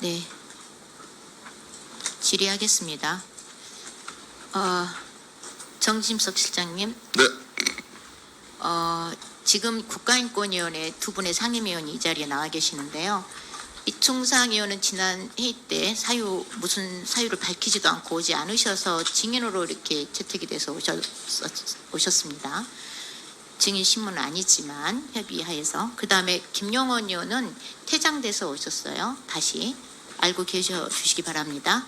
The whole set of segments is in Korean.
네. 질의하겠습니다. 정진석 실장님. 네. 지금 국가인권위원회 두 분의 상임위원이 이 자리에 나와 계시는데요. 이충상 의원은 지난 회의 때 무슨 사유를 밝히지도 않고 오지 않으셔서 증인으로 이렇게 채택이 돼서 오셨습니다. 증인 신문은 아니지만 협의하에서. 그 다음에 김용원 의원은 퇴장돼서 오셨어요. 다시 알고 계셔 주시기 바랍니다.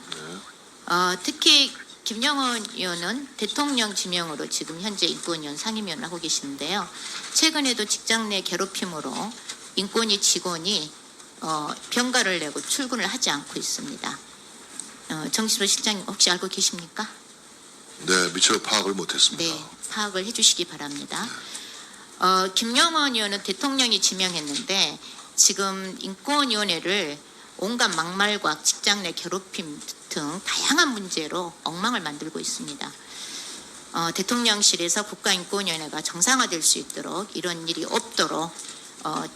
특히 김용원 의원은 대통령 지명으로 지금 현재 인권위원 상임위원을 하고 계시는데요. 최근에도 직장 내 괴롭힘으로 인권위 직원이 병가를 내고 출근을 하지 않고 있습니다. 정진석 실장님 혹시 알고 계십니까? 네, 미처 파악을 못했습니다. 네, 파악을 해주시기 바랍니다. 김용원 의원은 대통령이 지명했는데 지금 인권위원회를 온갖 막말과 직장 내 괴롭힘 등 다양한 문제로 엉망을 만들고 있습니다. 대통령실에서 국가인권위원회가 정상화될 수 있도록 이런 일이 없도록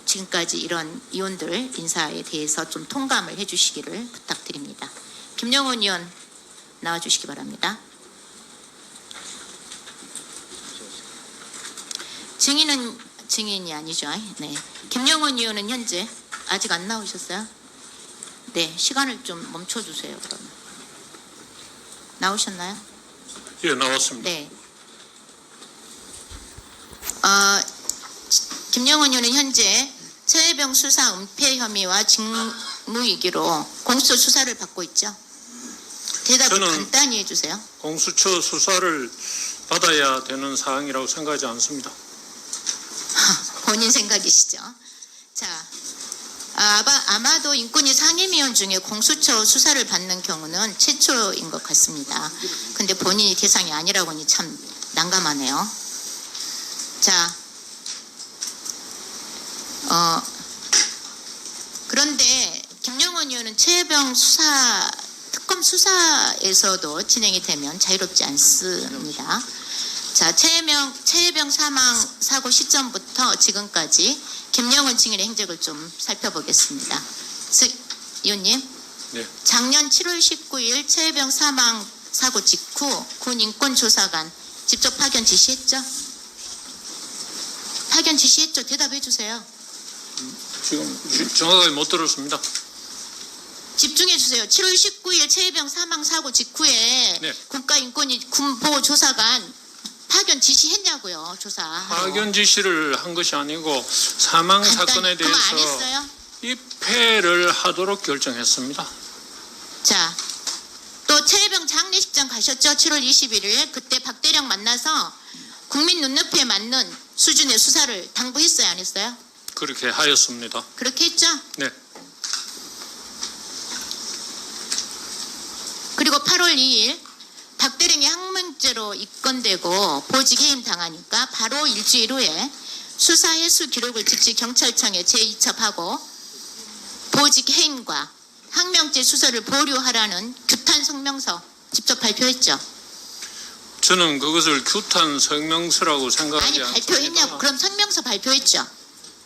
지금까지 이런 의원들 인사에 대해서 좀 통감을 해주시기를 부탁드립니다. 김용원 의원 나와주시기 바랍니다. 증인은 증인이 아니죠. 네. 김용원 의원은 현재 아직 안 나오셨어요? 네, 시간을 좀 멈춰주세요. 그러면 나오셨나요? 예, 나왔습니다. 네. 김용원 의원은 현재 최혜병 수사 은폐 혐의와 직무유기로 공수처 수사를 받고 있죠. 대답을 저는 간단히 해주세요. 공수처 수사를 받아야 되는 사항이라고 생각하지 않습니다. 본인 생각이시죠. 자, 아마도 인권위 상임위원 중에 공수처 수사를 받는 경우는 최초인 것 같습니다. 근데 본인이 대상이 아니라고 하니 참 난감하네요. 자, 그런데 김용원 의원은 최혜병 특검 수사에서도 진행이 되면 자유롭지 않습니다. 자, 최혜병 사망 사고 시점부터 지금까지 김용원 증인의 행적을 좀 살펴보겠습니다. 의원님, 네. 작년 7월 19일 최혜병 사망 사고 직후 군 인권조사관 직접 파견 지시했죠? 파견 지시했죠? 대답해 주세요. 지금 정확하게 못 들었습니다. 집중해 주세요. 7월 19일 최혜병 사망 사고 직후에 네. 국가인권위 군보조사관 파견 지시했냐고요. 조사. 파견 지시를 한 것이 아니고 사망 사건에 그럼 안 대해서 했어요? 입회를 하도록 결정했습니다. 자, 또 최혜병 장례식장 가셨죠? 7월 21일. 그때 박대령 만나서 국민 눈높이에 맞는 수준의 수사를 당부했어요? 안 했어요? 그렇게 하였습니다. 그렇게 했죠? 네. 그리고 8월 2일 박대령이 항명죄로 입건되고 보직 해임 당하니까 바로 일주일 후에 수사 해수 기록을 즉시 경찰청에 재이첩하고 보직 해임과 항명죄 수사를 보류하라는 규탄 성명서 직접 발표했죠. 저는 그것을 규탄 성명서라고 생각하지 아니 않습니다. 발표했냐고. 그럼 성명서 발표했죠.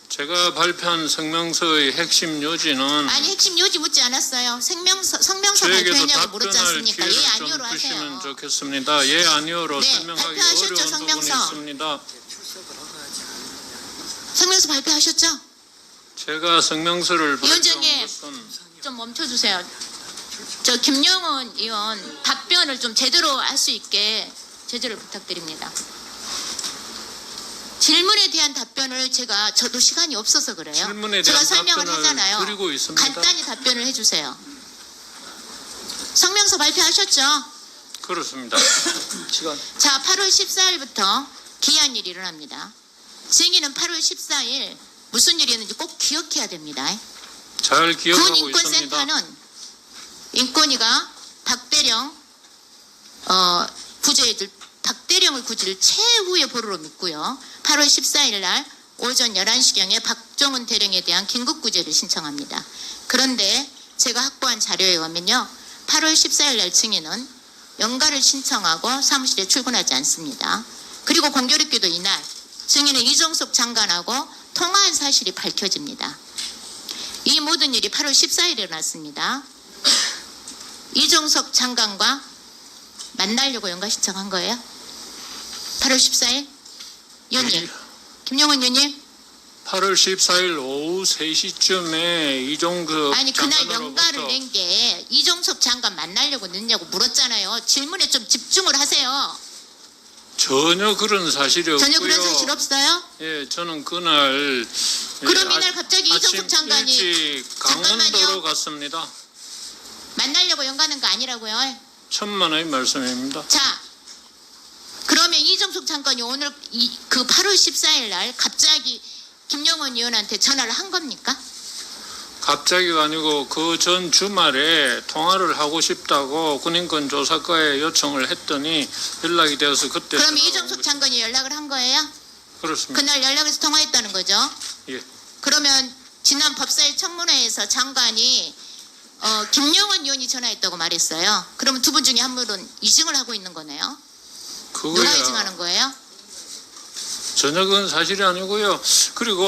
제가 발표한 성명서의 핵심 요지는 아니 핵심 요지 묻지 않았어요. 성명서 저에게도 발표했냐고 물었지 답변할 않습니까? 기회를 예 좀 아니오로 주시면 하세요. 좋겠습니다. 예 아니오로 네, 설명하기 발표하셨죠, 어려운 부분이 성명서. 있습니다. 성명서 발표하셨죠? 제가 성명서를 발표한 위원장님. 것은 좀 멈춰주세요. 저 김용원 의원 답변을 좀 제대로 할 수 있게 제재를 부탁드립니다. 질문에 대한 답변을 저도 시간이 없어서 그래요. 질문에 제가 대한 설명을 답변을 하잖아요. 드리고 있습니다. 간단히 답변을 해주세요. 성명서 발표하셨죠? 그렇습니다. 자, 8월 14일부터 기이한 일이 일어납니다. 증인은 8월 14일 무슨 일이었는지 꼭 기억해야 됩니다. 잘 기억하고 있습니다. 군인권센터는 인권위가 박대령 구제를 박대령의 구제를 최후의 보루로 믿고요. 8월 14일 날 오전 11시경에 박종훈 대령에 대한 긴급 구제를 신청합니다. 그런데 제가 확보한 자료에 의하면요. 8월 14일 날 증인은 연가를 신청하고 사무실에 출근하지 않습니다. 그리고 공교롭게도 이날 증인은 이종석 장관하고 통화한 사실이 밝혀집니다. 이 모든 일이 8월 14일에 일어났습니다. 이종석 장관과 만나려고 연가 신청한 거예요? 8월 14일? 의원님, 김영원 의원님, 8월 14일 오후 3시쯤에 이종석 아니 그날 장관으로부터 연가를 낸 게 이종석 장관 만나려고 늦냐고 물었잖아요. 질문에 좀 집중을 하세요. 전혀 그런 사실이 없고요. 전혀 그런 사실 없어요? 예, 저는 그날 그럼 이날 갑자기 이종석 장관이 일찍 강원도로 잠깐만요. 갔습니다. 만나려고 연가는 거 아니라고요. 천만의 말씀입니다. 자, 그러면 이종석 장관이 오늘 그 8월 14일 날 갑자기 김영원 의원한테 전화를 한 겁니까? 갑자기가 아니고 그 전 주말에 통화를 하고 싶다고 군인권조사과에 요청을 했더니 연락이 되어서 그때 그럼 전화가 이종석 온 장관이 연락을 한 거예요? 것입니다. 그렇습니다. 그날 연락해서 통화했다는 거죠? 예. 그러면 지난 법사위 청문회에서 장관이 김영원 의원이 전화했다고 말했어요. 그러면 두 분 중에 한 분은 이증을 하고 있는 거네요. 누가 그거야 이증하는 거예요? 전혀 그건 사실이 아니고요. 그리고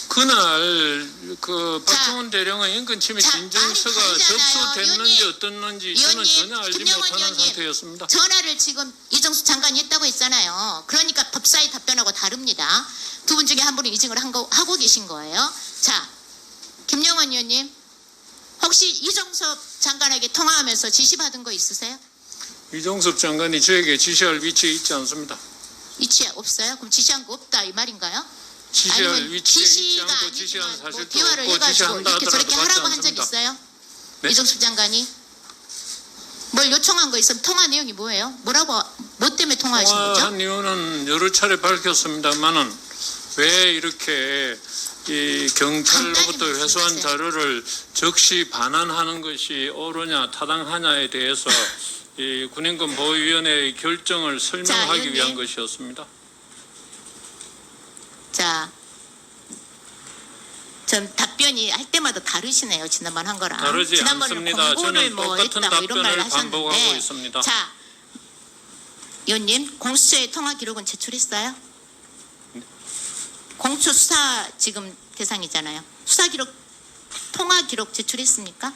그날 그 자, 박정훈 대령은 인권침해 자, 진정서가 말이 다르잖아요. 접수됐는지 의원님, 어떻는지 저는 의원님, 전혀 알지 김영원 못하는 의원님, 상태였습니다. 전화를 지금 이종수 장관이 했다고 했잖아요. 그러니까 법사위 답변하고 다릅니다. 두 분 중에 한 분은 이증을 하고 계신 거예요. 자, 김영원 의원님, 혹시 이종석 장관에게 통화하면서 지시받은 거 있으세요? 이종섭 장관이 저에게 지시할 위치에 있지 않습니다. 위치에 없어요? 그럼 지시한 거 없다 이 말인가요? 지시할 아니면 위치에 있지 지시가 않고 아니지만 지시한 뭐 사실도 대화를 없고 해가지고 지시한다 이렇게 하더라도 저렇게 맞지 하라고 한 적 않습니다. 있어요? 네? 이종수 장관이 뭘 요청한 거 있으면 통화 내용이 뭐예요? 뭐라고 뭐 때문에 통화하신 거죠? 통화한 이유는 여러 차례 밝혔습니다만은 왜 이렇게 이 경찰로부터 간단히 회수한 말씀해 주세요. 자료를 즉시 반환하는 것이 옳으냐 타당하냐에 대해서 이 군인권 보호위원회의 결정을 설명하기 의원님. 위한 것이었습니다. 자, 전 답변이 할 때마다 다르시네요. 지난번 한 거랑. 다르지 지난번에는 않습니다. 공고를 저는 뭐 똑같은 했다 뭐 이런 말을 답변을 반복하고 하셨는데. 있습니다. 자, 의원님 공수처에 통화 기록은 제출했어요? 공수 수사 지금 대상이잖아요. 수사 기록 통화 기록 제출했습니까?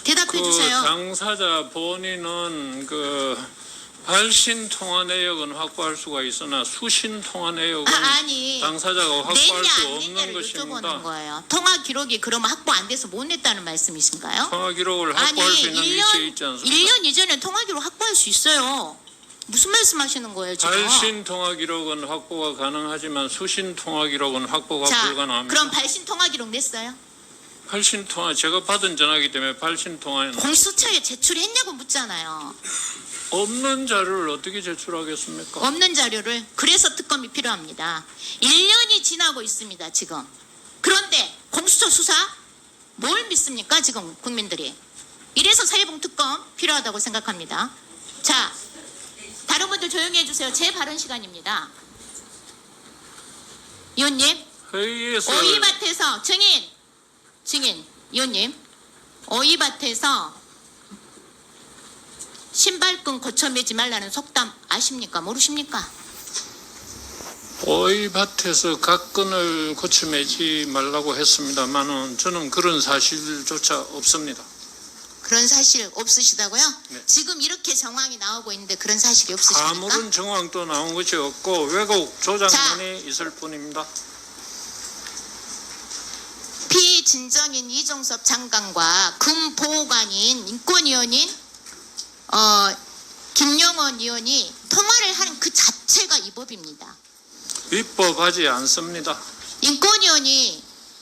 대답해 그 주세요. 당사자 본인은 그 발신 통화 내역은 확보할 수가 있으나 수신 통화 내역은 아니 당사자가 확보할 냈냐 수 안 없는 냈냐를 것입니다. 여쭤보는 거예요. 통화 기록이 그러면 확보 안 돼서 못 냈다는 말씀이신가요? 통화 기록을 아니 확보할 수 있는 위치에 있지 1년, 않습니다. 1년 이전에 통화 기록 확보할 수 있어요. 무슨 말씀하시는 거예요 지금? 발신 통화 기록은 확보가 가능하지만 수신 통화 기록은 확보가 자, 불가능합니다. 그럼 발신 통화 기록 냈어요? 발신 통화 제가 받은 전화기 때문에 발신 통화에는 공수처에 제출했냐고 묻잖아요. 없는 자료를 어떻게 제출하겠습니까? 없는 자료를 그래서 특검이 필요합니다. 1년이 지나고 있습니다 지금. 그런데 공수처 수사 뭘 믿습니까 지금 국민들이? 이래서 사회봉 특검 필요하다고 생각합니다. 자, 다른 분들 조용히 해주세요. 제 발언 시간입니다. 의원님, 회의에서 오이밭에서 증인, 의원님, 오이밭에서 신발끈 고쳐 매지 말라는 속담 아십니까? 모르십니까? 오이밭에서 각근을 고쳐매지 말라고 했습니다만은 저는 그런 사실조차 없습니다. 그런 사실 없으시다고요? 네. 지금 이렇게 정황이 나오고 있는데 그런 사실이 없으십니까? 아무런 정황도 나온 것이 없고 왜곡 조작만이 있을 뿐입니다. 피진정인 이종섭 장관과 금보관인 인권위원인 김영원 의원이 통화를 하는 그 자체가 위법입니다. 위법하지 않습니다.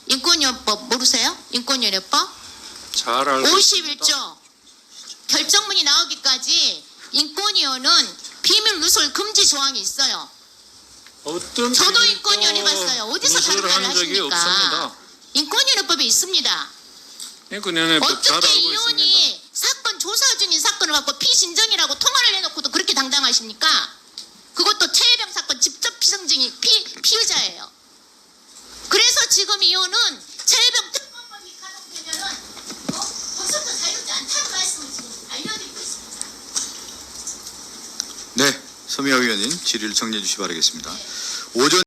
인권위원법 모르세요? 인권위원회법 잘 알고 있습니다. 51조 결정문이 나오기까지 인권위원은 비밀 누설 금지 조항이 있어요. 어떤 저도 비밀도 인권위원 해봤어요. 어디서 다른 말을 누설한 적이 하십니까? 없습니다. 인권위원회법에 있습니다. 인권위원회법 잘 어떻게 알고 있습니다. 의원이 사건 조사 중인 사건을 갖고 피신정이라고 통화를 해놓고도 그렇게 당당하십니까? 그것도 최혜병 사건 직접 피성증이 피의자예요. 그래서 지금 이 의원은 최혜병 특검법이 가동되면은 벌써부터 자유롭지 않다는 말씀을 지금 알려드리고 있습니다. 네, 서미화 의원님 질의를 정리해 주시기 바라겠습니다. 오전